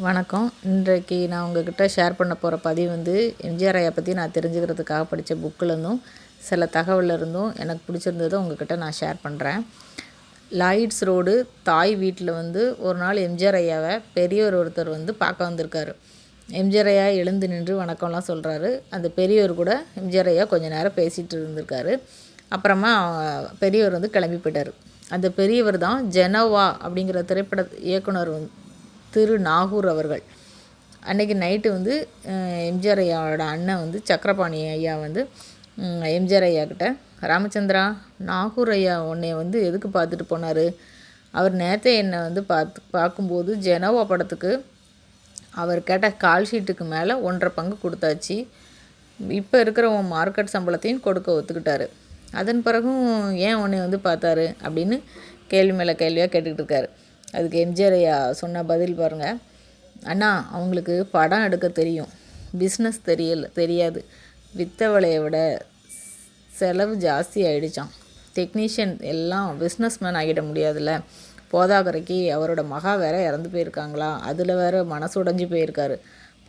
வணக்கம். இன்றைக்கு நான் உங்ககிட்ட ஷேர் பண்ண போகிற பதிவு எம்ஜிஆர் ஐயா பற்றி நான் தெரிஞ்சுக்கிறதுக்காக படித்த புக்கிலேருந்தும் சில தகவலில் இருந்தும் எனக்கு பிடிச்சிருந்ததை உங்ககிட்ட நான் ஷேர் பண்ணுறேன். லாயிட்ஸ் ரோடு தாய் வீட்டில் ஒரு நாள் எம்ஜிஆர் ஐயாவை பெரியவர் ஒருத்தர் பார்க்க வந்திருக்காரு. எம்ஜிஆர் ஐயா எழுந்து நின்று வணக்கம்லாம் சொல்கிறாரு. அந்த பெரியவர் கூட எம்ஜிஆர் ஐயா கொஞ்சம் நேரம் பேசிகிட்டு இருந்திருக்காரு. அப்புறமா பெரியவர் கிளம்பி போயிட்டார். அந்த பெரியவர் தான் ஜெனோவா அப்படிங்கிற திரைப்பட இயக்குனர் திரு நாகூர் அவர்கள். அன்றைக்கி நைட்டு எம்ஜிஆர் ஐயாவோட அண்ணன் சக்கரபாணி ஐயா எம்ஜிஆர் ஐயா கிட்ட, ராமச்சந்திரா, நாகூர் ஐயா உன்னை எதுக்கு பார்த்துட்டு போனார்? அவர் நேற்றே என்னை பார்க்கும்போது ஜெனோவா படத்துக்கு அவர் கேட்ட கால் ஷீட்டுக்கு மேலே 1.5 பங்கு கொடுத்தாச்சு. இப்போ இருக்கிற உன் மார்க்கெட் சம்பளத்தையும் கொடுக்க ஒத்துக்கிட்டாரு. அதன் பிறகும் ஏன் உன்னை பார்த்தாரு அப்படின்னு கேள்வி மேலே கேள்வியாக கேட்டுக்கிட்டு இருக்காரு. அதுக்கு எம்ஜிஆர் ஐயா சொன்ன பதில் பாருங்கள். அண்ணா, அவங்களுக்கு படம் எடுக்க தெரியும், பிஸ்னஸ் தெரியாது. வித்த விலையை விட செலவு ஜாஸ்தி ஆகிடுச்சான். டெக்னீஷியன் எல்லாம் பிஸ்னஸ்மேன் ஆகிட முடியாதுல்ல. போதாக்குறைக்கு அவரோட மகா வேற இறந்து போயிருக்காங்களா, அதில் வேற மனசு உடைஞ்சு போயிருக்காரு.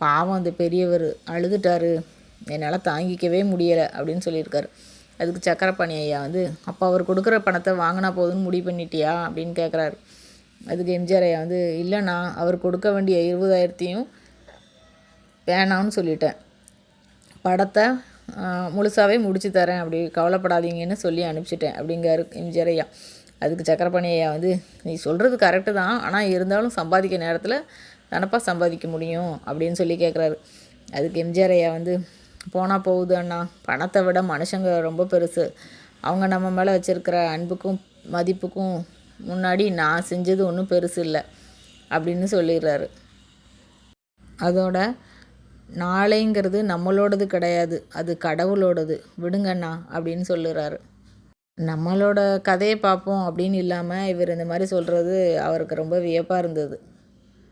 பாவம், அந்த பெரியவர் அழுதுட்டாரு. என்னால் தாங்கிக்கவே முடியலை அப்படின்னு சொல்லியிருக்காரு. அதுக்கு சக்கரபாணி ஐயா அப்போ அவர் கொடுக்குற பணத்தை வாங்கினா போதுன்னு முடிவு பண்ணிட்டியா அப்படின்னு கேட்குறாரு. அதுக்கு எம்ஜிஆர் ஐயா இல்லைண்ணா, அவர் கொடுக்க வேண்டிய 20,000 வேணாம்னு சொல்லிட்டேன். படத்தை முழுசாகவே முடிச்சு தரேன், அப்படி கவலைப்படாதீங்கன்னு சொல்லி அனுப்பிச்சிட்டேன் அப்படிங்காரு எம்ஜிஆர் ஐயா. அதுக்கு சக்கரபாணி ஐயா நீ சொல்கிறது கரெக்டு தான், ஆனால் இருந்தாலும் சம்பாதிக்க நேரத்தில் தானப்பா சம்பாதிக்க முடியும் அப்படின்னு சொல்லி கேட்குறாரு. அதுக்கு எம்ஜிஆர் ஐயா போனால் போகுது அண்ணா, பணத்தை விட மனுஷங்க ரொம்ப பெருசு. அவங்க நம்ம மேலே வச்சுருக்கிற அன்புக்கும் மதிப்புக்கும் முன்னாடி நான் செஞ்சது ஒன்றும் பெருசு இல்லை அப்படின்னு சொல்லிடுறாரு. அதோட நாளைங்கிறது நம்மளோடது கிடையாது, அது கடவுளோடது, விடுங்கண்ணா அப்படின்னு சொல்லுறாரு. நம்மளோட கதையை பார்ப்போம் அப்படின்னு இல்லாமல் இவர் இந்த மாதிரி சொல்கிறது அவருக்கு ரொம்ப வியப்பாக இருந்தது.